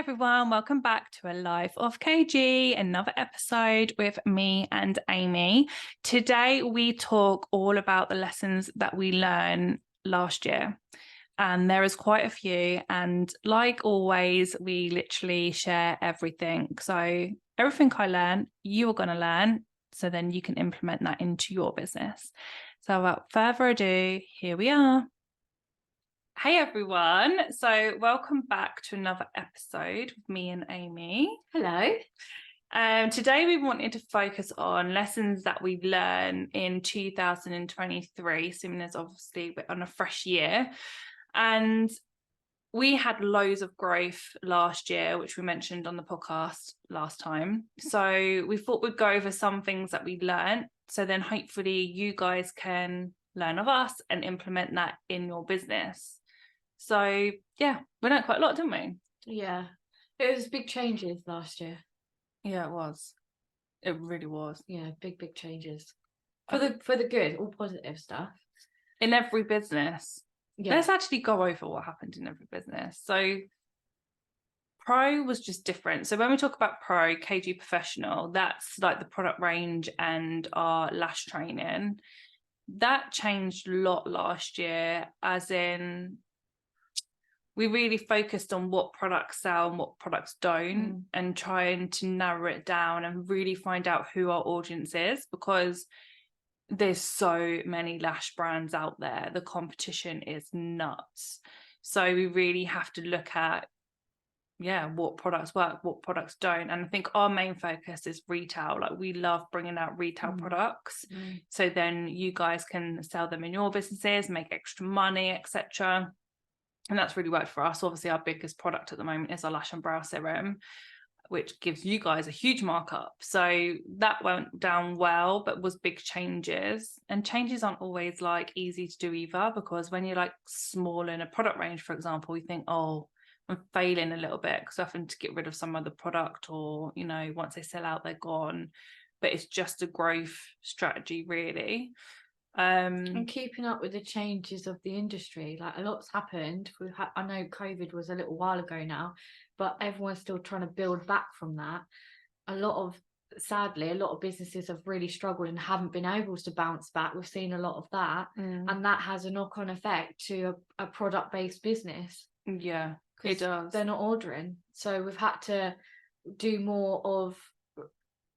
everyone, welcome back to A Life of KG, another episode with me and Amy. Today we talk all about the lessons that we learned last year, and there is quite a few, and like always we literally share everything. So everything I learned, you are going to learn, so then you can implement that into your business. So without further ado, here we are. Hey everyone, so welcome back to another episode with me and Amy. Hello. Today we wanted to focus on lessons that we've learned in 2023, assuming as obviously we're on a fresh year. And we had loads of growth last year, which we mentioned on the podcast last time. So we thought we'd go over some things that we learned, so then hopefully you guys can learn of us and implement that in your business. So yeah, we learned quite a lot, didn't we? Yeah, it was big changes last year. Yeah, it was. It really was. Yeah, big changes for the good, all positive stuff In every business. Yeah. Let's actually go over what happened in every business. So Pro was just different. So when we talk about Pro, KG Professional, that's like the product range and our lash training. That changed a lot last year, as in we really focused on what products sell and what products don't, and trying to narrow it down and really find out who our audience is, because there's so many lash brands out there. The competition is nuts. So we really have to look at, what products work, what products don't. And I think our main focus is retail. Like, we love bringing out retail products. So then you guys can sell them in your businesses, make extra money, etc. And that's really worked for us. Obviously, our biggest product at the moment is our lash and brow serum, which gives you guys a huge markup. So that went down well, but was big changes. And changes aren't always like easy to do either, because when you're like small in a product range, for example, you think, oh, I'm failing a little bit because I'm having to get rid of some other product, or, once they sell out, they're gone. But it's just a growth strategy, really. And keeping up with the changes of the industry, like a lot's happened. I know COVID was a little while ago now, but everyone's still trying to build back from that. Sadly, a lot of businesses have really struggled and haven't been able to bounce back. We've seen a lot of that, and that has a knock-on effect to a product-based business. Yeah, it does. They're not ordering, so we've had to do more of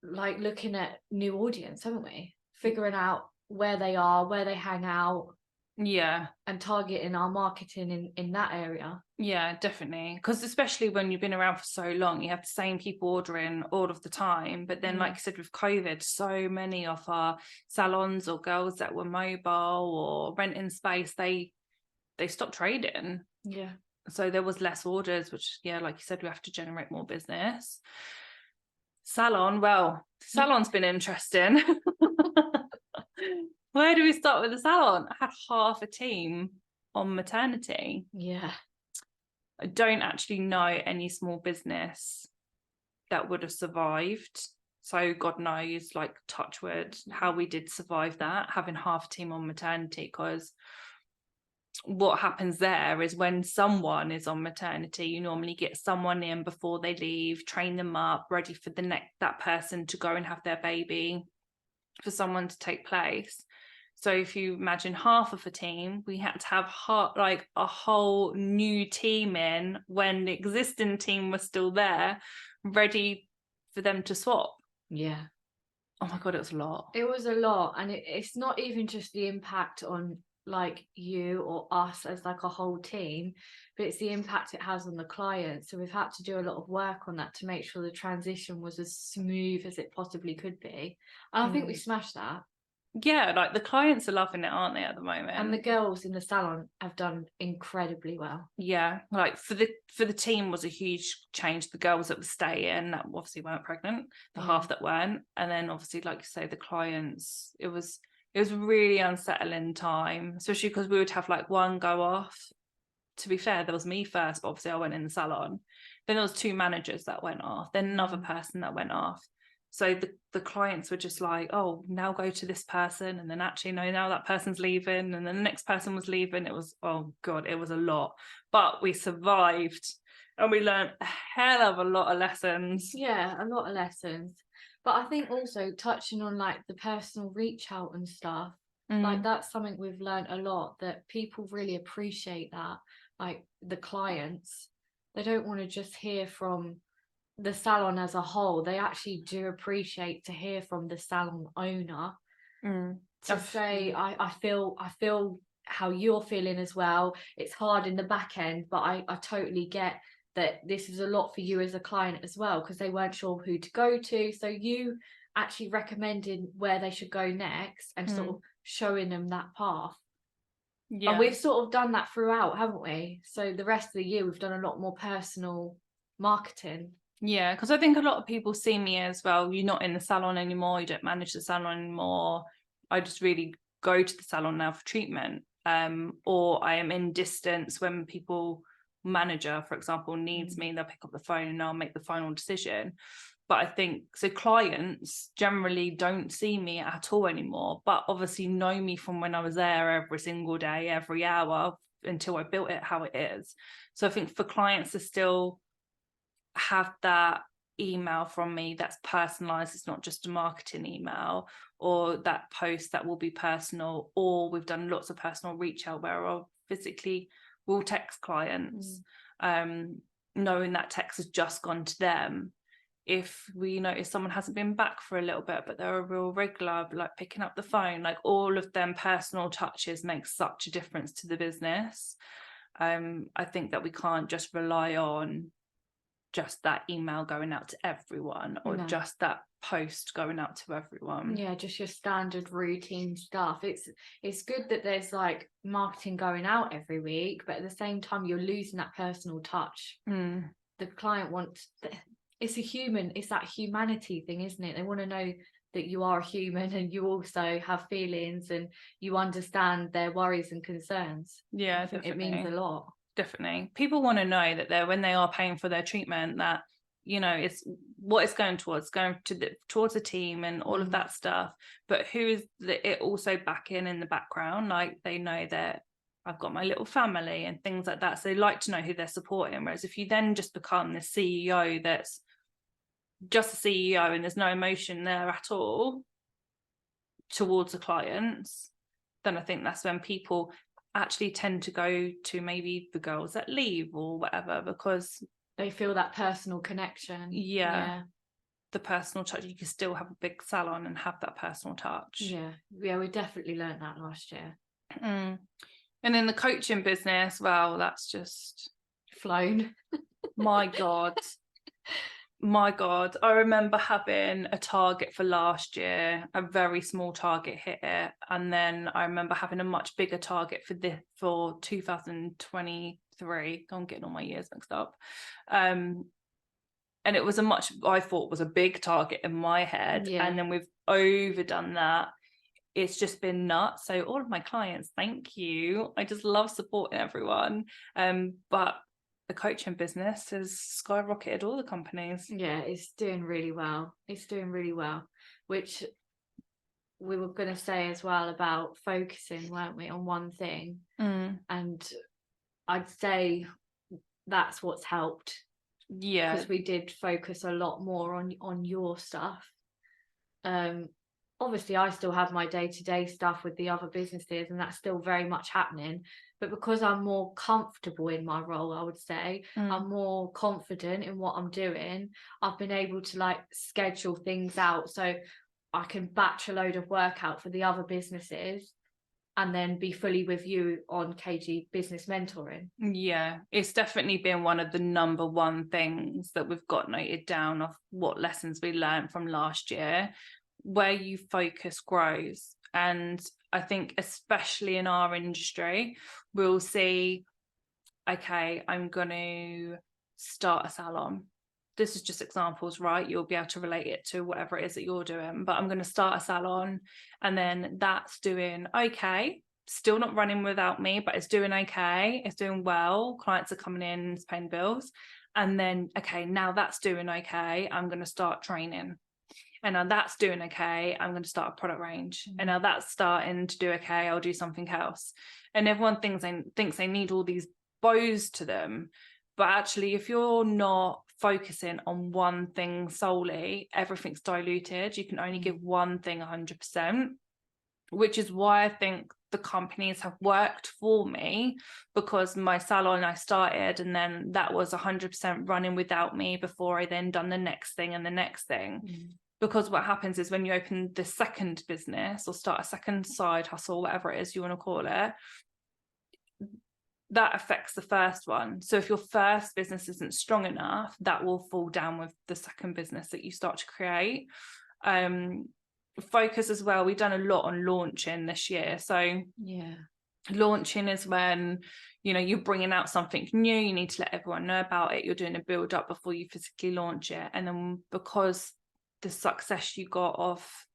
like looking at new audience, haven't we? Figuring out where they are, where they hang out, and targeting our marketing in that area. Yeah, definitely, because especially when you've been around for so long, you have the same people ordering all of the time. But then like you said, with COVID, so many of our salons or girls that were mobile or renting space, they stopped trading. So there was less orders, which, like you said, we have to generate more business. Salon's been interesting. Where do we start with the salon? I had half a team on maternity. I don't actually know any small business that would have survived. So God knows, like, touch wood, how we did survive that, having half a team on maternity. Because what happens there is when someone is on maternity, you normally get someone in before they leave, train them up, ready for that person to go and have their baby, for someone to take place. So if you imagine half of a team, we had to have a whole new team in when the existing team was still there, ready for them to swap. Oh my God, it was a lot. It was a lot. And it's not even just the impact on like you or us as like a whole team, but it's the impact it has on the client. So we've had to do a lot of work on that to make sure the transition was as smooth as it possibly could be. And I think we smashed that. Yeah, like the clients are loving it, aren't they, at the moment? And the girls in the salon have done incredibly well. Yeah, like for the team was a huge change. The girls that were staying, that obviously weren't pregnant, the half that weren't, and then obviously, like you say, the clients, it was really unsettling time, especially because we would have like one go off. To be fair, there was me first, but obviously I went in the salon. Then there was two managers that went off, then another person that went off. So the clients were just like, oh, now go to this person, and then actually no, now that person's leaving, and then the next person was leaving. It was, oh God, it was a lot, but we survived. And we learned a hell of a lot of lessons. Yeah, a lot of lessons. But I think also touching on like the personal reach out and stuff, like that's something we've learned a lot, that people really appreciate that. Like the clients, they don't want to just hear from the salon as a whole. They actually do appreciate to hear from the salon owner to say, I feel how you're feeling as well. It's hard in the back end, but I totally get that this is a lot for you as a client as well, because they weren't sure who to go to. So you actually recommending where they should go next and sort of showing them that path. Yeah. And we've sort of done that throughout, haven't we? So the rest of the year we've done a lot more personal marketing. Yeah, because I think a lot of people see me as, well, you're not in the salon anymore, you don't manage the salon anymore. I just really go to the salon now for treatment. Or I am in distance when people, manager, for example, needs me, they'll pick up the phone and I'll make the final decision. But I think, so clients generally don't see me at all anymore, but obviously know me from when I was there every single day, every hour, until I built it how it is. So I think for clients to still have that email from me that's personalized, it's not just a marketing email, or that post that will be personal, or we've done lots of personal reach out where I'll physically will text clients, knowing that text has just gone to them. If we notice someone hasn't been back for a little bit, but they're a real regular, like picking up the phone, like all of them personal touches make such a difference to the business. I think that we can't just rely on just that email going out to everyone, or just that post going out to everyone. Yeah, just your standard routine stuff. It's good that there's like marketing going out every week, but at the same time you're losing that personal touch. The client wants, it's that humanity thing, isn't it? They want to know that you are human and you also have feelings and you understand their worries and concerns. Yeah, I think it means a lot. Definitely. People want to know that when they are paying for their treatment, that, you know, it's what it's going towards the team and all of that stuff. But who is it also back in the background? Like, they know that I've got my little family and things like that. So they like to know who they're supporting. Whereas if you then just become the CEO that's just a CEO and there's no emotion there at all towards the clients, then I think that's when people actually tend to go to maybe the girls that leave or whatever, because they feel that personal connection. Yeah. The personal touch. You can still have a big salon and have that personal touch. Yeah, we definitely learned that last year. And in the coaching business, well, that's just flown. My God. I remember having a target for last year, a very small target, hit it, and then I remember having a much bigger target for 2023. I'm getting all my years mixed up. And it was I thought was a big target in my head, and then we've overdone that. It's just been nuts. So all of my clients, thank you. I just love supporting everyone. But the coaching business has skyrocketed all the companies. Yeah, it's doing really well. Which we were going to say as well about focusing, weren't we, on one thing? And I'd say that's what's helped. Yeah, because we did focus a lot more on your stuff. Obviously I still have my day-to-day stuff with the other businesses, and that's still very much happening, but because I'm more comfortable in my role, I would say, I'm more confident in what I'm doing, I've been able to like schedule things out so I can batch a load of work out for the other businesses and then be fully with you on KG business mentoring. Yeah, it's definitely been one of the number one things that we've got noted down of what lessons we learned from last year. Where you focus grows. And I think especially in our industry, we'll see, okay, I'm going to start a salon. This is just examples, right? You'll be able to relate it to whatever it is that you're doing, but I'm going to start a salon, and then that's doing okay, still not running without me, but it's doing okay, it's doing well, clients are coming in, it's paying bills. And then, okay, now that's doing okay, I'm going to start training. And now that's doing okay, I'm going to start a product range. And now that's starting to do okay, I'll do something else. And everyone thinks they need all these bows to them, But actually, if you're not focusing on one thing solely, everything's diluted. You can only give one thing 100%, which is why I think the companies have worked for me, because my salon I started and then that was 100% running without me before I then done the next thing and the next thing. Because what happens is when you open the second business or start a second side hustle, whatever it is you want to call it, that affects the first one. So if your first business isn't strong enough, that will fall down with the second business that you start to create. Focus as well. We've done a lot on launching this year. So launching is when, you know, you're bringing out something new, you need to let everyone know about it, you're doing a build up before you physically launch it. And then because the success you got off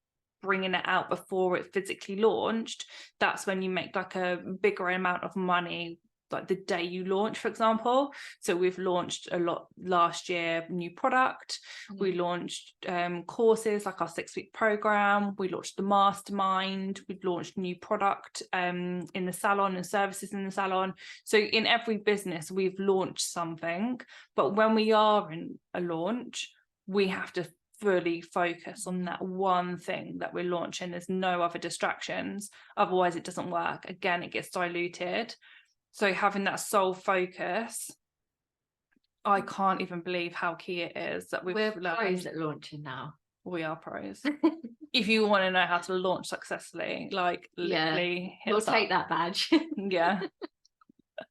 bringing it out before it physically launched, that's when you make like a bigger amount of money, like the day you launch, for example. So we've launched a lot last year, new product. We launched courses like our 6-week program. We launched the mastermind. We've launched new product in the salon and services in the salon. So in every business we've launched something, but when we are in a launch, we have to fully focus on that one thing that we're launching. There's no other distractions, otherwise it doesn't work. Again, it gets diluted. So having that sole focus, I can't even believe how key it is that we're pros at launching now. We are pros. If you want to know how to launch successfully, like literally we'll take that badge. Yeah.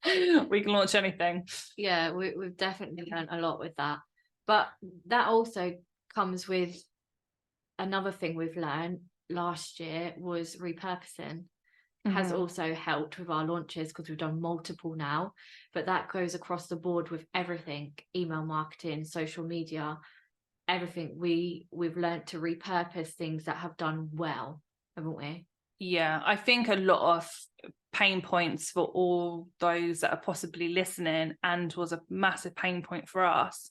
We can launch anything. Yeah, we've definitely learned a lot with that. But that also comes with another thing we've learned last year was repurposing. Has also helped with our launches because we've done multiple now, but that goes across the board with everything: email marketing, social media, everything. We've learned to repurpose things that have done well, haven't we? Yeah, I think a lot of pain points for all those that are possibly listening, and was a massive pain point for us,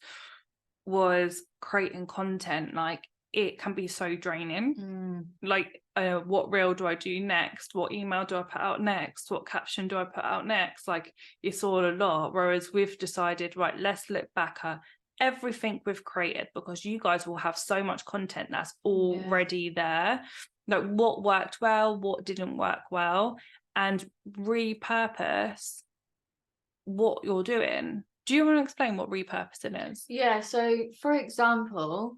was creating content. Like, it can be so draining. Like, what reel do I do next? What email do I put out next? What caption do I put out next? Like, it's all a lot. Whereas we've decided, right, let's look back at everything we've created, because you guys will have so much content that's already there. Like, what worked well, what didn't work well, and repurpose what you're doing. Do you want to explain what repurposing is? Yeah, so for example,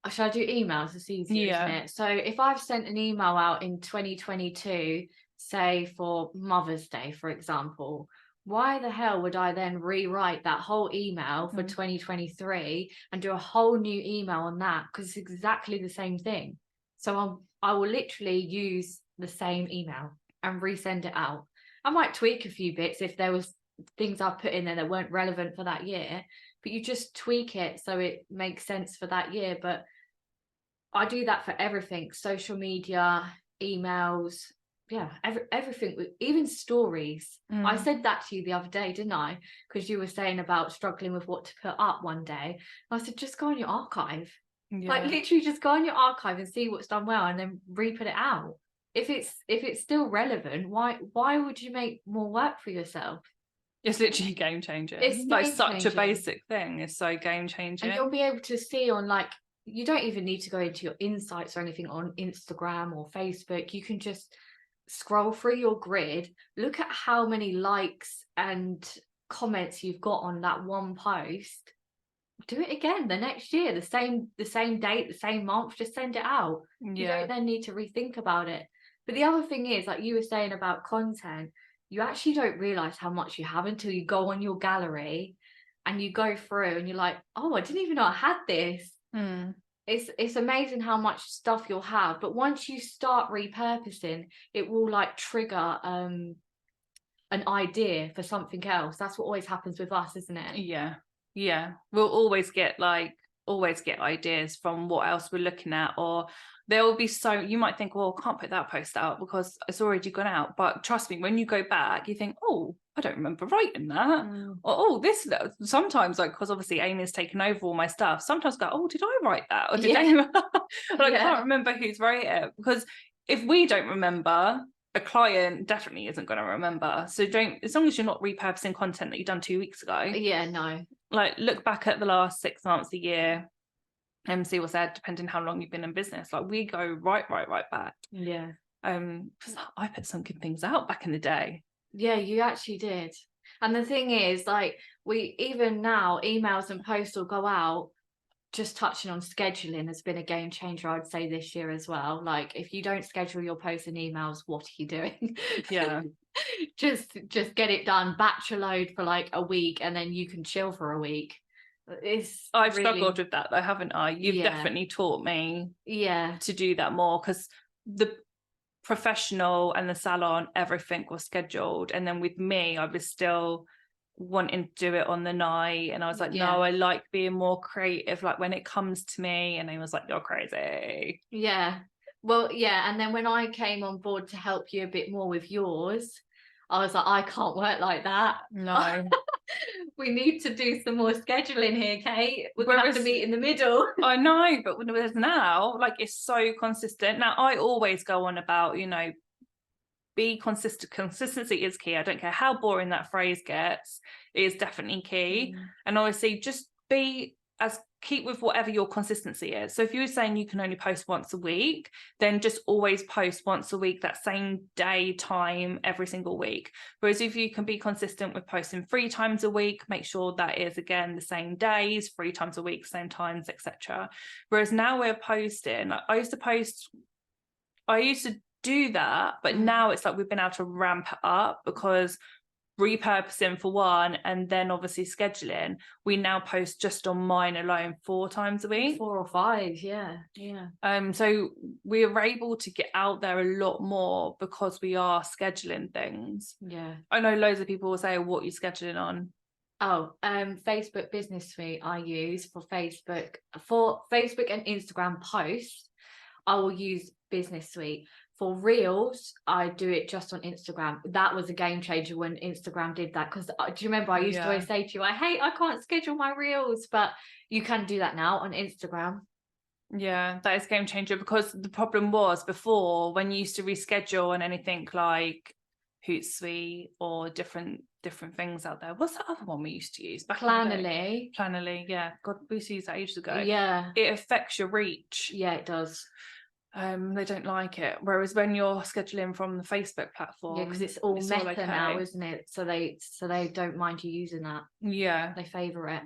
should I do emails? It's easier, isn't it? So if I've sent an email out in 2022, say for Mother's Day, for example, why the hell would I then rewrite that whole email for 2023 and do a whole new email on that? Because it's exactly the same thing. So I will literally use the same email and resend it out. I might tweak a few bits if there was things I put in there that weren't relevant for that year, but you just tweak it so it makes sense for that year. But I do that for everything: social media, emails, everything, even stories. I said that to you the other day, didn't I? Because you were saying about struggling with what to put up one day. I said, just go on your archive. Like, literally just go on your archive and see what's done well and then re-put it out. If it's still relevant, why would you make more work for yourself? It's literally game changing. It's like such a basic thing. It's so game changing. And you'll be able to see on, like, you don't even need to go into your insights or anything on Instagram or Facebook. You can just scroll through your grid, look at how many likes and comments you've got on that one post. Do it again the next year, the same date, the same month, just send it out. You don't then need to rethink about it. But the other thing is, like you were saying about content, you actually don't realize how much you have until you go on your gallery and you go through and you're like, oh, I didn't even know I had this. It's amazing how much stuff you'll have. But once you start repurposing, it will like trigger an idea for something else. That's what always happens with us, isn't it? Yeah, we'll always get ideas from what else we're looking at, or there will be, so you might think, well, I can't put that post out because it's already gone out. But trust me, when you go back, you think, oh, I don't remember writing that. Or, oh, this, sometimes, like, because obviously Amy's taken over all my stuff, sometimes I go, oh, did I write that? Or did I can't remember who's wrote it. Because if we don't remember, a client definitely isn't going to remember. So don't, as long as you're not repurposing content that you've done 2 weeks ago. Yeah, no. Like look back at the last 6 months, a year, and see what's there, depending how long you've been in business. Like we go right back. Yeah. I put some good things out back in the day. Yeah, you actually did. And the thing is, like, we even now emails and posts will go out. Just touching on scheduling has been a game changer, I'd say, this year as well. Like, if you don't schedule your posts and emails, what are you doing? Yeah. just get it done, batch a load for like a week, and then you can chill for a week. I've struggled with that though, haven't I? You've definitely taught me to do that more, because the professional and the salon, everything was scheduled, and then with me I was still wanting to do it on the night, and I was like, no, I like being more creative, like when it comes to me. And he was like, you're crazy. Well, and then when I came on board to help you a bit more with yours, I was like, I can't work like that. No. We need to do some more scheduling here, Kate. We're gonna have to meet in the middle. I know, but now, like, it's so consistent. Now I always go on about, you know, be consistent. Consistency is key. I don't care how boring that phrase gets, it is definitely key. And obviously just keep with whatever your consistency is. So if you're saying you can only post once a week, then just always post once a week, that same day, time, every single week. Whereas if you can be consistent with posting 3 times a week, make sure that is again the same days, 3 times a week, same times, etc. Whereas now we're posting, I used to do that, but now it's like we've been able to ramp it up, because repurposing for one, and then obviously scheduling, we now post just on mine alone 4 times a week. 4 or 5, so we are able to get out there a lot more because we are scheduling things. I know loads of people will say, what are you scheduling on? Facebook Business Suite I use for Facebook and Instagram posts. I will use Business Suite. For Reels, I do it just on Instagram. That was a game changer when Instagram did that, because do you remember I used to always say to you, I can't schedule my Reels, but you can do that now on Instagram. Yeah, that is a game changer, because the problem was before, when you used to reschedule on anything like Hootsuite or different things out there. What's the other one we used to use? Planoly. Planoly, yeah. God, we used to use that ages ago. Yeah. It affects your reach. Yeah, it does. They don't like it. Whereas when you're scheduling from the Facebook platform, because it's all meta now, isn't it? So they don't mind you using that. Yeah, they favor it,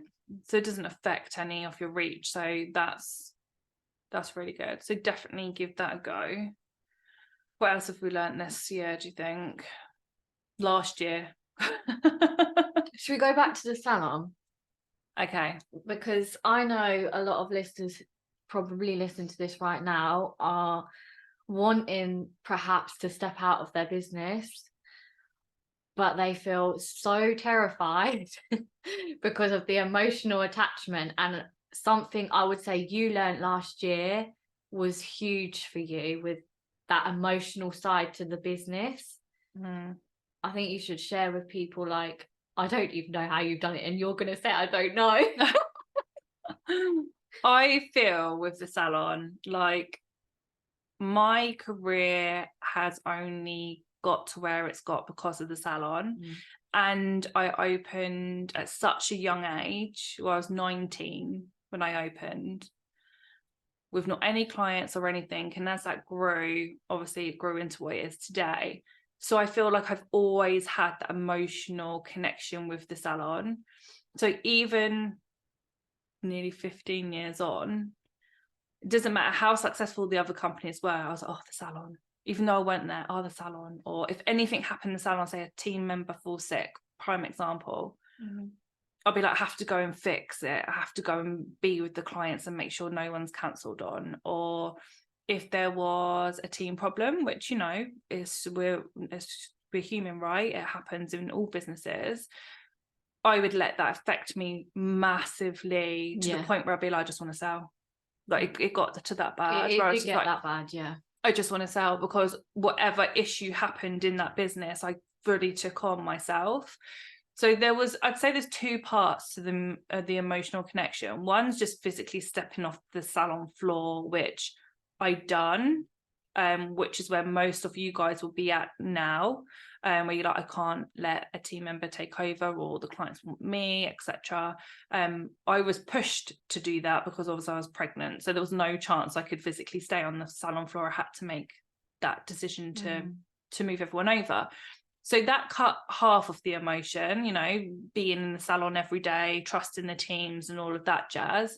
so it doesn't affect any of your reach. So that's really good. So definitely give that a go. What else have we learned this year, do you think? Last year. Should we go back to the salon? Okay. Because I know a lot of listeners probably listening to this right now are wanting perhaps to step out of their business, but they feel so terrified because of the emotional attachment. And something I would say you learned last year was huge for you, with that emotional side to the business. I think you should share with people, like, I don't even know how you've done it, and you're going to say I don't know. I feel with the salon, like my career has only got to where it's got because of the salon. And I opened at such a young age. Well, I was 19 when I opened, with not any clients or anything. And as that grew, obviously it grew into what it is today. So I feel like I've always had that emotional connection with the salon. So even nearly 15 years on, it doesn't matter how successful the other companies were, I was like, oh, the salon. Even though I went there, the salon. Or if anything happened in the salon, say a team member falls sick, prime example, I'll be like, I have to go and fix it. I have to go and be with the clients and make sure no one's cancelled on. Or if there was a team problem, which, you know, we're human, right? It happens in all businesses. I would let that affect me massively, to the point where I'd be like, I just want to sell. Like it got to that bad. It did get that bad, I just want to sell, because whatever issue happened in that business, I fully took on myself. So I'd say there's 2 parts to the emotional connection. One's just physically stepping off the salon floor, which I done. which is where most of you guys will be at now, where you're like, I can't let a team member take over, or the clients want me, etc. I was pushed to do that because obviously I was pregnant, so there was no chance I could physically stay on the salon floor. I had to make that decision to move everyone over. So that cut half of the emotion, you know, being in the salon every day, trusting the teams and all of that jazz.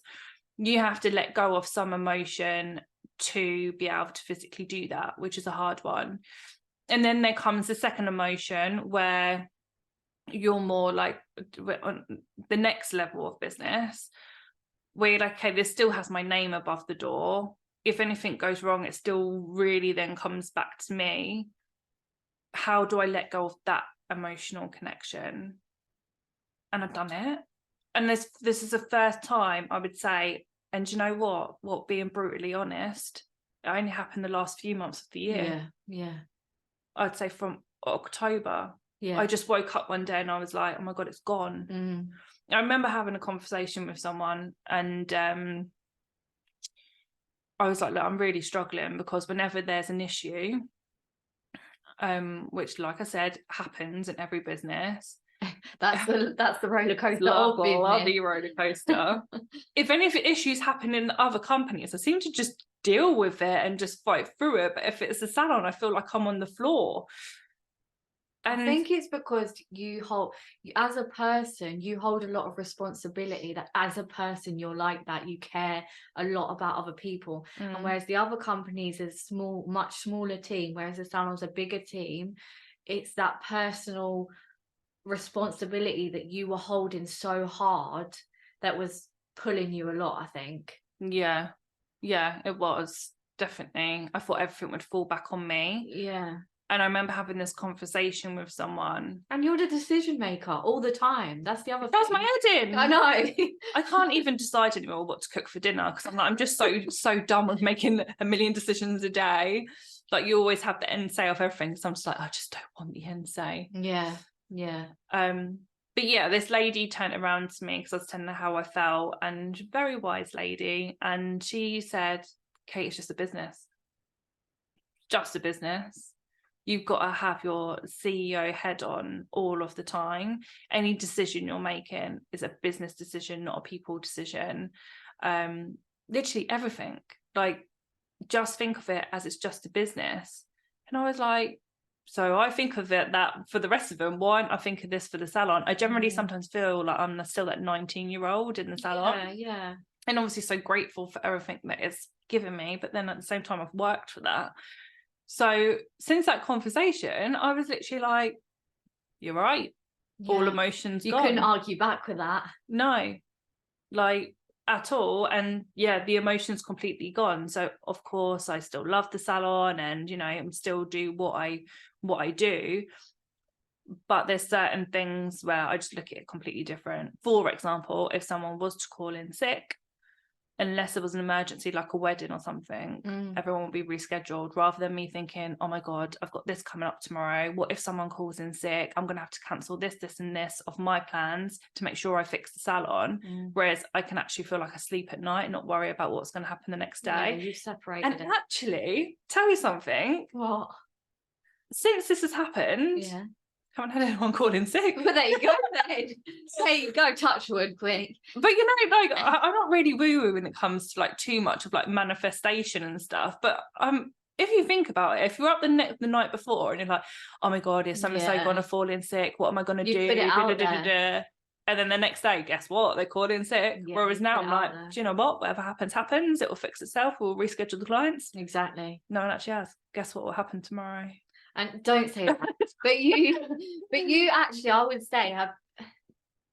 You have to let go of some emotion to be able to physically do that, which is a hard one. And then there comes the second emotion where you're more like on the next level of business, where you're like, okay, this still has my name above the door. If anything goes wrong, it still really then comes back to me. How do I let go of that emotional connection? And I've done it. And this is the first time I would say, and you know what, being brutally honest, it only happened the last few months of the year. Yeah. I'd say from October. Yeah. I just woke up one day and I was like, oh my God, it's gone. I remember having a conversation with someone, and I was like, look, I'm really struggling, because whenever there's an issue, which, like I said, happens in every business. That's the roller coaster. Bloody roller coaster. If any of the issues happen in other companies, I seem to just deal with it and just fight through it. But if it's a salon, I feel like I'm on the floor. And I think it's because as a person, you hold a lot of responsibility, that as a person, you're like that. You care a lot about other people. And whereas the other companies is much smaller team, whereas the salon's a bigger team, it's that personal responsibility that you were holding so hard that was pulling you a lot, I think. Yeah, it was definitely. I thought everything would fall back on me. Yeah. And I remember having this conversation with someone. And you're the decision maker all the time. That's the other thing. That's my head in. I know. I can't even decide anymore what to cook for dinner, because I'm just so done with making a million decisions a day. Like, you always have the end say of everything. So I'm just like, I just don't want the end say. Yeah. But yeah, this lady turned around to me because I was telling her how I felt, and very wise lady. And she said, Kate, it's just a business. Just a business. You've got to have your CEO head on all of the time. Any decision you're making is a business decision, not a people decision. Literally everything. Like, just think of it as it's just a business. And I was like, so I think of it that for the rest of them, why don't I think of this for the salon? I generally sometimes feel like I'm still that 19-year-old in the salon. Yeah. And obviously so grateful for everything that it's given me. But then at the same time, I've worked for that. So since that conversation, I was literally like, you're right. Yeah. All emotions you gone. Couldn't argue back with that. No, like, at all. And yeah, the emotions completely gone. So of course I still love the salon, and you know, I'm still do what I do, but there's certain things where I just look at it completely different. For example, if someone was to call in sick, unless it was an emergency like a wedding or something, everyone will be rescheduled, rather than me thinking, oh my God, I've got this coming up tomorrow. What if someone calls in sick? I'm going to have to cancel this and this of my plans to make sure I fix the salon. Whereas I can actually feel like I sleep at night and not worry about what's going to happen the next day. Yeah, you've separated and it. Actually, tell you something. What? Since this has happened, haven't had anyone call in sick. But there you go. There you go. Touch wood, quick. But you know, like, I'm not really woo-woo when it comes to like too much of like manifestation and stuff. But if you think about it, if you're up the night before and you're like, oh my God, is so gonna fall in sick? What am I gonna do? Put it out there. And then the next day, guess what? They call in sick. Yeah, whereas now I'm like, do you know what? Whatever happens. It will fix itself. We'll reschedule the clients. Exactly. No one actually has. Guess what will happen tomorrow? And don't say that. but you actually, I would say, have,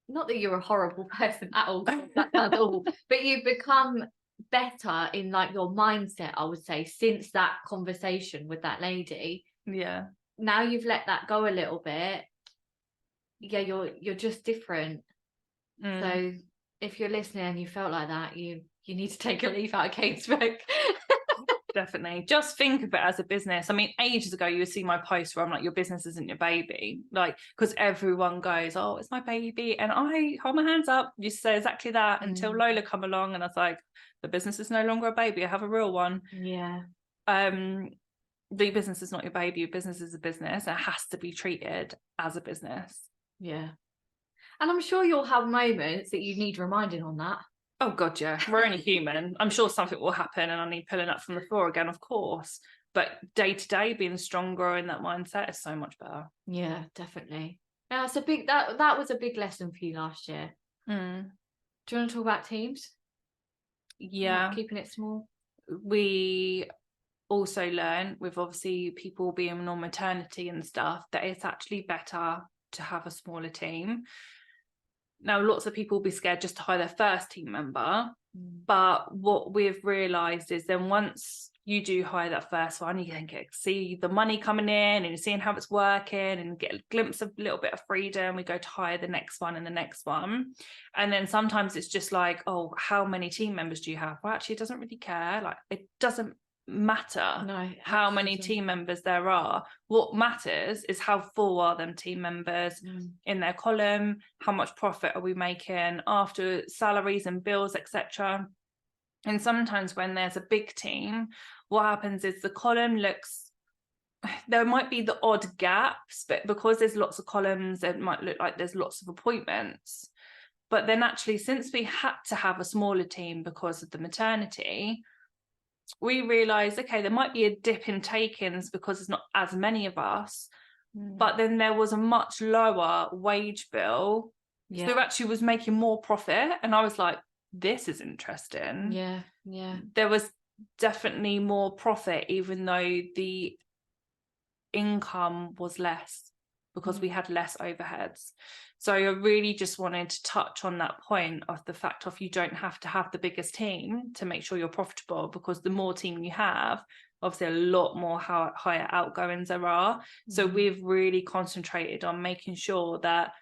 not that you're a horrible person at all, that sounds awful, but you've become better in like your mindset, I would say, since that conversation with that lady. Yeah. Now you've let that go a little bit. Yeah, you're just different. So if you're listening and you felt like that, you need to take a leaf out of Kate's book. Definitely. Just think of it as a business. I mean, ages ago, you would see my post where I'm like, your business isn't your baby. Like, because everyone goes, oh, it's my baby. And I hold my hands up. You say exactly that until Lola come along. And I was like, the business is no longer a baby. I have a real one. Yeah. the business is not your baby. Your business is a business. It has to be treated as a business. Yeah. And I'm sure you'll have moments that you need reminding on that. Oh God, yeah. We're only human. I'm sure something will happen and I need pulling up from the floor again, of course. But day to day, being stronger in that mindset is so much better. Yeah, definitely. Yeah, it's a big that was a big lesson for you last year. Do you want to talk about teams? Yeah. Like keeping it small. We also learn with obviously people being on maternity and stuff that it's actually better to have a smaller team. Now, lots of people will be scared just to hire their first team member, but what we've realised is then once you do hire that first one, you can see the money coming in and you're seeing how it's working and get a glimpse of a little bit of freedom. We go to hire the next one and the next one. And then sometimes it's just like, oh, how many team members do you have? Well, actually, it doesn't really care. Like, it doesn't matter how many team members there are. What matters is how full are them team members in their column, how much profit are we making after salaries and bills, etc. And sometimes when there's a big team, what happens is the column looks, there might be the odd gaps, but because there's lots of columns, it might look like there's lots of appointments. But then actually, since we had to have a smaller team because of the maternity, we realized, okay, there might be a dip in take-ins because there's not as many of us, but then there was a much lower wage bill. So there actually was making more profit. And I was like, this is interesting. Yeah. There was definitely more profit, even though the income was less because we had less overheads. So I really just wanted to touch on that point of the fact of you don't have to have the biggest team to make sure you're profitable, because the more team you have, obviously a lot more higher outgoings there are. So we've really concentrated on making sure that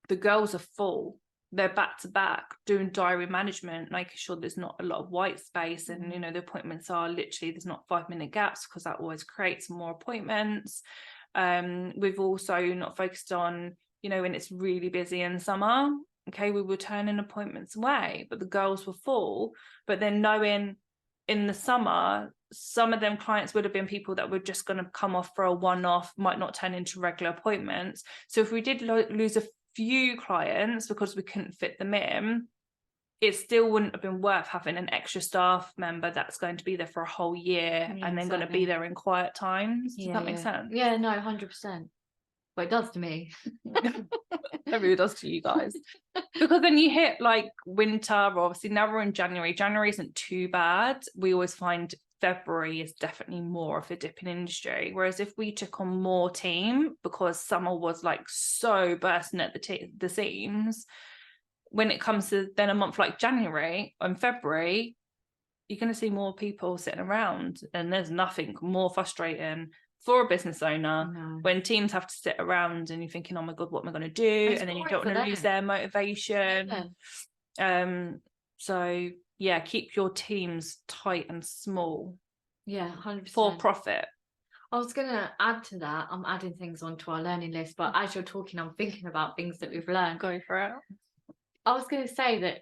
the girls are full, they're back to back doing diary management, making sure there's not a lot of white space, and you know, the appointments are literally, there's not 5-minute gaps, because that always creates more appointments. We've also not focused on, you know, when it's really busy in summer, okay, we were turning appointments away, but the girls were full. But then knowing in the summer, some of them clients would have been people that were just going to come off for a one-off, might not turn into regular appointments. So if we did lose a few clients because we couldn't fit them in, it still wouldn't have been worth having an extra staff member that's going to be there for a whole year and then going to be there in quiet times. Does that make sense? Yeah, no, 100%. Well, it does to me. Maybe it does to you guys. Because then you hit like winter, obviously now we're in January. January isn't too bad. We always find February is definitely more of a dip in industry. Whereas if we took on more team, because summer was like so bursting at the seams, when it comes to then a month like January and February, you're going to see more people sitting around, and there's nothing more frustrating for a business owner when teams have to sit around and you're thinking, oh my God, what am I going to do? And then you don't want to lose their motivation. So yeah, keep your teams tight and small. Yeah, 100%. For profit. I was going to add to that. I'm adding things onto our learning list, but as you're talking, I'm thinking about things that we've learned. Go for it. I was going to say that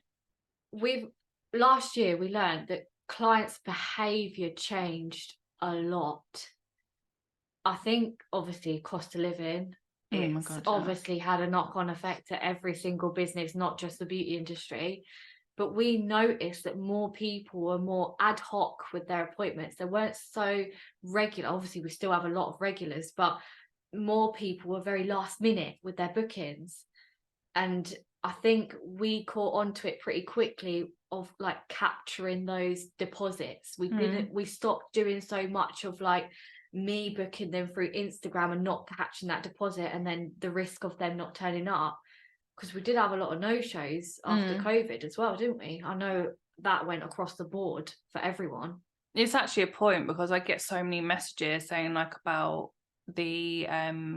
last year we learned that clients' behaviour changed a lot. I think obviously cost of living, obviously had a knock-on effect to every single business, not just the beauty industry. But we noticed that more people were more ad hoc with their appointments. They weren't so regular. Obviously, we still have a lot of regulars, but more people were very last minute with their bookings. And I think we caught onto it pretty quickly of like capturing those deposits. We stopped doing so much of like me booking them through Instagram and not catching that deposit, and then the risk of them not turning up. Because we did have a lot of no-shows after COVID as well, didn't we? I know that went across the board for everyone. It's actually a point, because I get so many messages saying like about the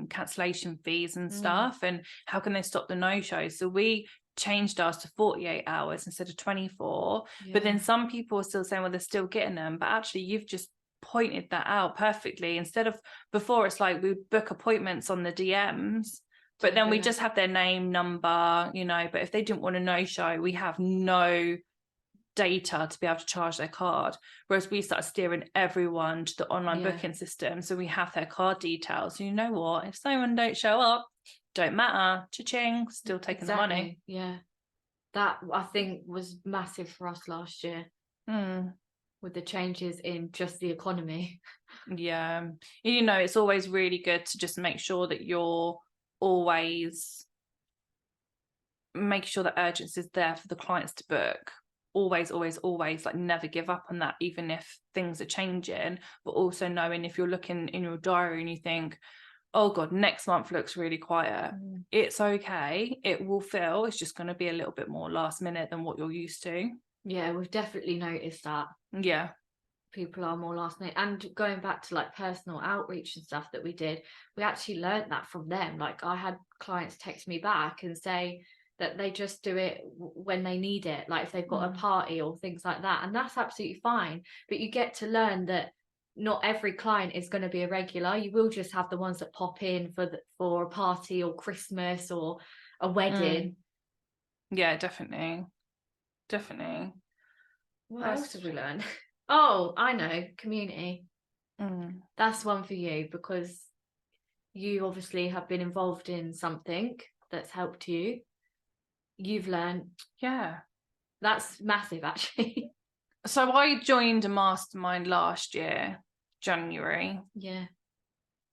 cancellation fees and stuff, and how can they stop the no-shows. So we changed ours to 48 hours instead of 24. But then some people are still saying, well, they're still getting them. But actually, you've just pointed that out perfectly. Instead of before, it's like we would book appointments on the DMs, but then we just have their name, number, you know. But if they didn't want to no-show, we have no data to be able to charge their card, whereas we started steering everyone to the online booking system, so we have their card details. You know what, if someone don't show up, don't matter, cha-ching, still taking the money. That I think was massive for us last year with the changes in just the economy. You know, it's always really good to just make sure that you're always make sure that urgency is there for the clients to book. Always, like never give up on that, even if things are changing, but also knowing if you're looking in your diary and you think, oh God, next month looks really quiet. It's okay. It will feel, it's just going to be a little bit more last minute than what you're used to. Yeah, we've definitely noticed that. Yeah. People are more last minute. And going back to like personal outreach and stuff that we did, we actually learned that from them. Like I had clients text me back and say that they just do it when they need it, like if they've got a party or things like that, and that's absolutely fine. But you get to learn that not every client is going to be a regular. You will just have the ones that pop in for a party or Christmas or a wedding. Yeah, definitely. What else did we learn? Oh, I know, community. That's one for you, because you obviously have been involved in something that's helped you. You've learned. Yeah, that's massive actually. So I joined a mastermind last year, January. Yeah.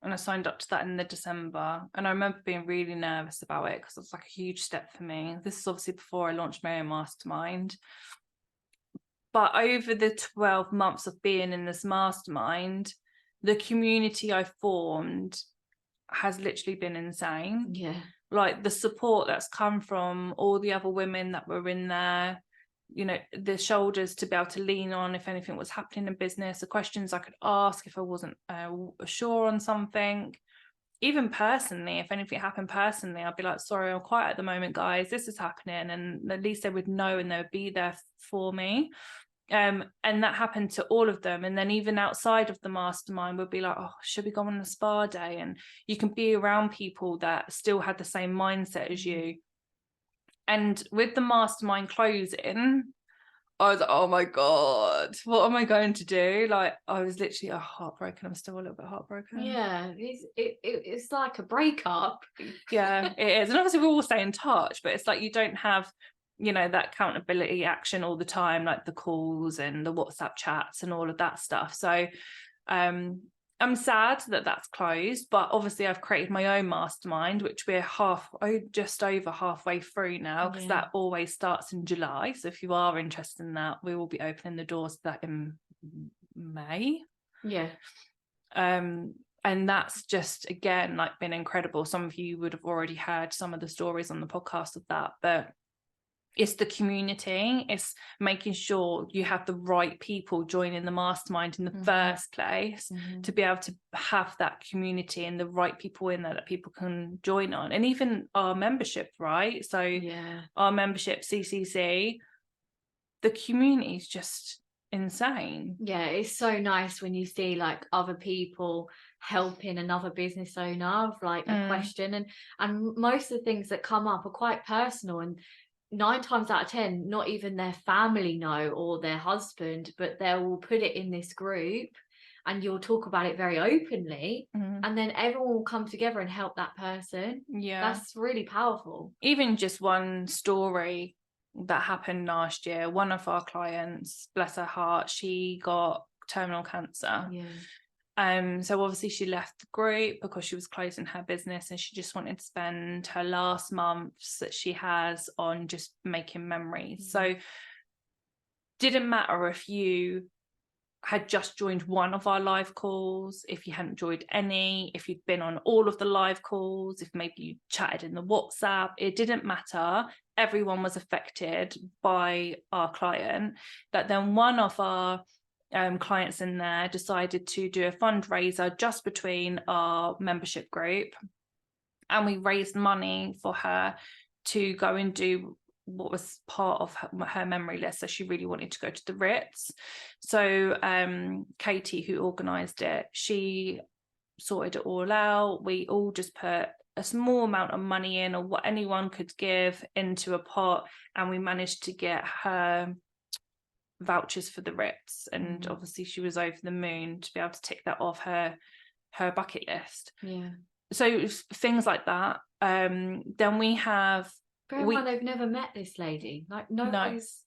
And I signed up to that in the December. And I remember being really nervous about it because it was like a huge step for me. This is obviously before I launched my own mastermind. But over the 12 months of being in this mastermind, the community I formed has literally been insane. Yeah. Like the support that's come from all the other women that were in there, you know, the shoulders to be able to lean on if anything was happening in business, the questions I could ask if I wasn't sure on something. Even personally, if anything happened personally, I'd be like, sorry, I'm quiet at the moment, guys, this is happening. And at least they would know and they would be there for me. And that happened to all of them. And then even outside of the mastermind, we'd be like, oh, should we go on a spa day? And you can be around people that still had the same mindset as you. And with the mastermind closing, I was like, oh my God, what am I going to do? Like, I was literally heartbroken. I'm still a little bit heartbroken. Yeah, it's like a breakup. Yeah, it is. And obviously we all stay in touch, but it's like you don't have, you know, that accountability action all the time, like the calls and the WhatsApp chats and all of that stuff. So I'm sad that that's closed, but obviously I've created my own mastermind, which we're just over halfway through now, because that always starts in July. So if you are interested in that, we will be opening the doors to that in May. Yeah. And that's just, again, like been incredible. Some of you would have already heard some of the stories on the podcast of that, but it's the community. It's making sure you have the right people joining the mastermind in the first place to be able to have that community and the right people in there that people can join on. And even our membership, right? So our membership, CCC, the community is just insane. Yeah, it's so nice when you see like other people helping another business owner of like a question, and most of the things that come up are quite personal, and 9 times out of 10 not even their family know, or their husband, but they will put it in this group and you'll talk about it very openly, and then everyone will come together and help that person. That's really powerful. Even just one story that happened last year, one of our clients, bless her heart, she got terminal cancer. So obviously she left the group because she was closing her business and she just wanted to spend her last months that she has on just making memories. So didn't matter if you had just joined one of our live calls, if you hadn't joined any, if you'd been on all of the live calls, if maybe you chatted in the WhatsApp, it didn't matter. Everyone was affected by our client. But then one of our clients in there decided to do a fundraiser just between our membership group, and we raised money for her to go and do what was part of her memory list. So she really wanted to go to the Ritz. So Katie, who organised it, she sorted it all out. We all just put a small amount of money in, or what anyone could give, into a pot, and we managed to get her vouchers for the Ritz, and obviously she was over the moon to be able to tick that off her bucket list. Yeah. So things like that. Then we have. Bear in mind, they've never met this lady. Like, no one's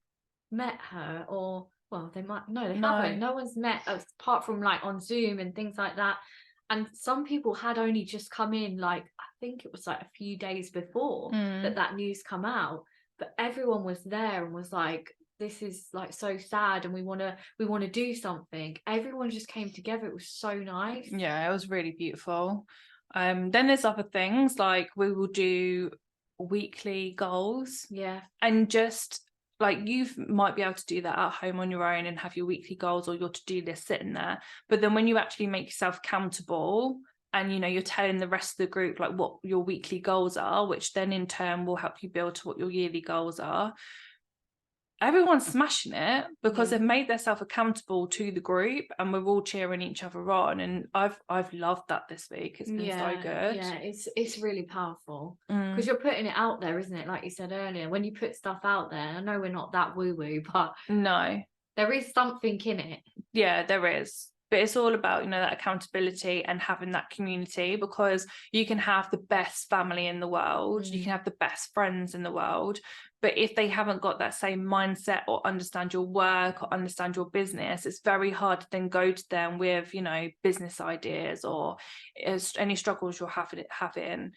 met her, or well, they might. No, they haven't. No one's met apart from like on Zoom and things like that. And some people had only just come in, like I think it was like a few days before that news come out. But everyone was there and was like, "This is like so sad, and we want to do something." Everyone just came together. It was so nice. Yeah, it was really beautiful. Then there's other things like we will do weekly goals. Yeah. And just like you might be able to do that at home on your own and have your weekly goals or your to-do list sitting there. But then when you actually make yourself accountable and, you know, you're telling the rest of the group like what your weekly goals are, which then in turn will help you build to what your yearly goals are. Everyone's smashing it because they've made themselves accountable to the group, and we're all cheering each other on. And I've loved that this week. It's been so good. Yeah, it's really powerful because you're putting it out there, isn't it? Like you said earlier, when you put stuff out there, I know we're not that woo-woo, but no, there is something in it. Yeah, there is. But it's all about, you know, that accountability and having that community, because you can have the best family in the world, you can have the best friends in the world, but if they haven't got that same mindset or understand your work or understand your business, it's very hard to then go to them with, you know, business ideas or any struggles you're having.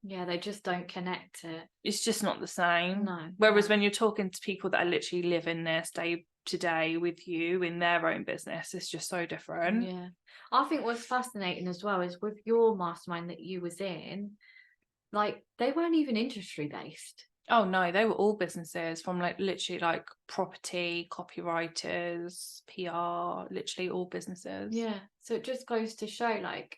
Yeah, they just don't connect it. It's just not the same. No. Whereas when you're talking to people that are literally living this day to day with you in their own business, it's just so different. Yeah. I think what's fascinating as well is with your mastermind that you was in, like they weren't even industry based. Oh no, they were all businesses, from like literally like property, copywriters, PR, literally all businesses. Yeah. So it just goes to show like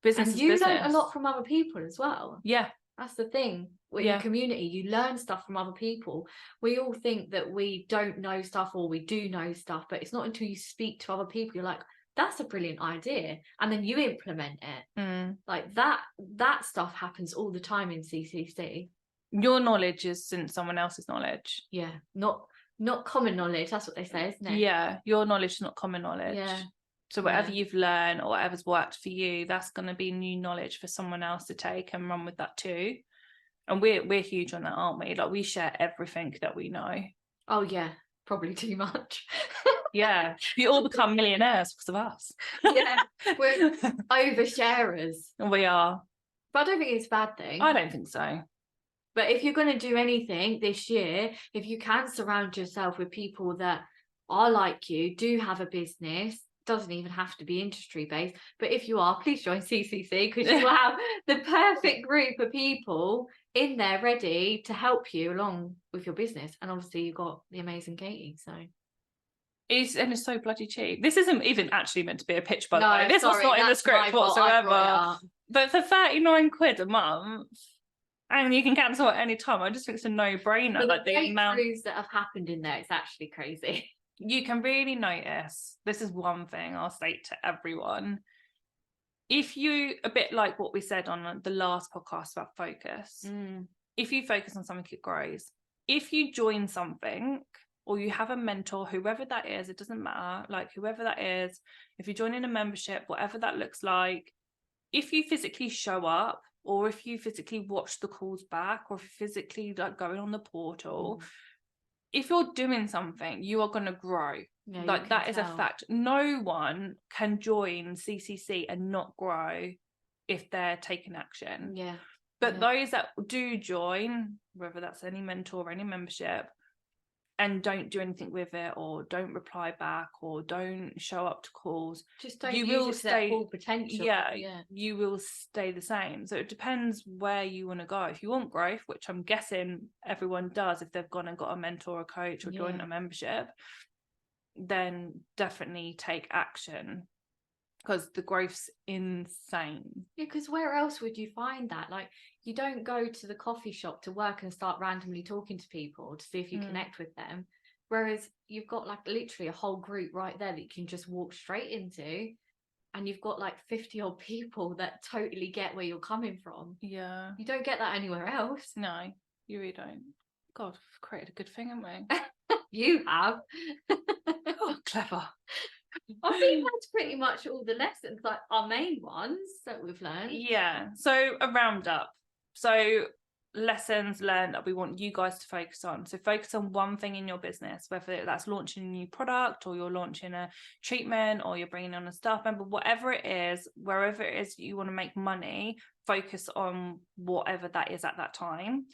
business and is you business. learn a lot from other people as well. Yeah. That's the thing with your community. You learn stuff from other people. We all think that we don't know stuff or we do know stuff, but it's not until you speak to other people you're like, that's a brilliant idea, and then you implement it. Like that stuff happens all the time in CCC. Your knowledge is in someone else's knowledge. Yeah, not common knowledge. That's what they say, isn't it? Yeah, your knowledge is not common knowledge. Yeah. So whatever you've learned or whatever's worked for you, that's going to be new knowledge for someone else to take and run with that too. And we're huge on that, aren't we? Like we share everything that we know. Oh yeah, probably too much. Yeah, you all become millionaires because of us. Yeah, we're oversharers. We are. But I don't think it's a bad thing. I don't think so. But if you're going to do anything this year, if you can surround yourself with people that are like you, do have a business, doesn't even have to be industry based, but if you are, please join CCC, because you will have the perfect group of people in there ready to help you along with your business. And obviously you've got the amazing Katie, so it's so bloody cheap. This isn't even actually meant to be a pitch, by the way. This was not in the script whatsoever. But for 39 quid a month, and you can cancel at any time, I just think it's a no-brainer. Like the amount that have happened in there, it's actually crazy. You can really notice, this is one thing I'll state to everyone. If you, a bit like what we said on the last podcast about focus, if you focus on something, it grows. If you join something or you have a mentor, whoever that is, it doesn't matter, like whoever that is, if you're joining a membership, whatever that looks like, if you physically show up, or if you physically watch the calls back, or if you physically like going on the portal, if you're doing something, you are going to grow. Yeah, like that is a fact. No one can join CCC and not grow if they're taking action. Yeah. But those that do join, whether that's any mentor or any membership, and don't do anything with it, or don't reply back, or don't show up to calls, just don't use it to their full potential. Yeah, you will stay the same. So it depends where you want to go. If you want growth, which I'm guessing everyone does if they've gone and got a mentor, a coach, or joined a membership, then definitely take action, because the growth's insane. Yeah, because where else would you find that? Like, you don't go to the coffee shop to work and start randomly talking to people to see if you connect with them. Whereas you've got like literally a whole group right there that you can just walk straight into, and you've got like 50 odd people that totally get where you're coming from. Yeah. You don't get that anywhere else. No, you really don't. God, we've created a good thing, haven't we? You have. Oh, clever. I think that's pretty much all the lessons, like our main ones that we've learned. Yeah. So a roundup. So lessons learned that we want you guys to focus on. So focus on one thing in your business, whether that's launching a new product or you're launching a treatment or you're bringing on a staff member, whatever it is, wherever it is you want to make money, focus on whatever that is at that time.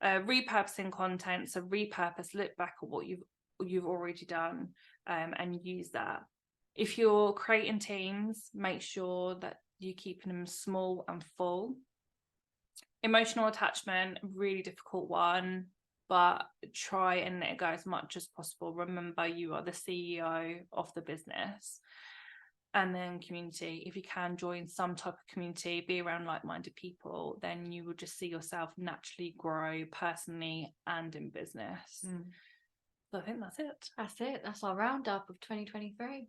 Repurposing content. So repurpose, look back at what you've already done, and use that. If you're creating teams, make sure that you're keeping them small and full. Emotional attachment, really difficult one, but try and let it go as much as possible. Remember, you are the CEO of the business. And then community, if you can join some type of community, be around like-minded people, then you will just see yourself naturally grow personally and in business. So I think that's it. That's it. That's our roundup of 2023.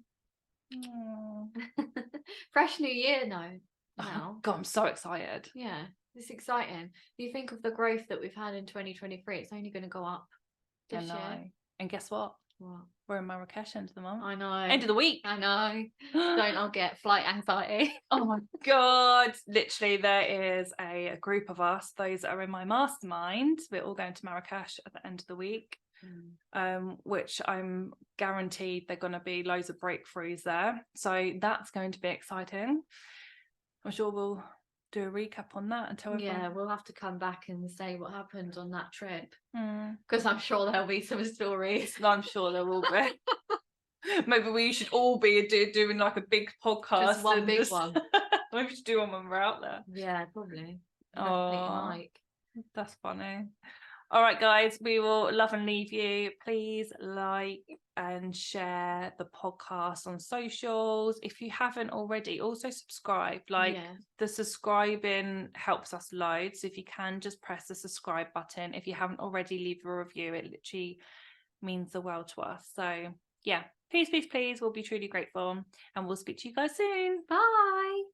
Fresh new year now. God, I'm so excited. Yeah, it's exciting. You think of the growth that we've had in 2023, it's only going to go up this year. And guess what? What? We're in Marrakesh end of the month. I know. End of the week. I know. Don't I get flight anxiety? Oh my God. Literally, there is a group of us, those that are in my mastermind. We're all going to Marrakesh at the end of the week. Which I'm guaranteed they're going to be loads of breakthroughs there, so that's going to be exciting. I'm sure we'll do a recap on that and tell everyone. Yeah, we'll have to come back and say what happened on that trip, because I'm sure there'll be some stories. I'm sure there will be. Maybe we should all be doing like a big podcast. Just one big one. Maybe we should do one when we're out there. Yeah, probably. Oh, that's funny. All right, guys, we will love and leave you. Please like and share the podcast on socials. If you haven't already, also subscribe. The subscribing helps us loads. So if you can, just press the subscribe button. If you haven't already, leave a review. It literally means the world to us. So yeah, please, please, please, we'll be truly grateful. And we'll speak to you guys soon. Bye.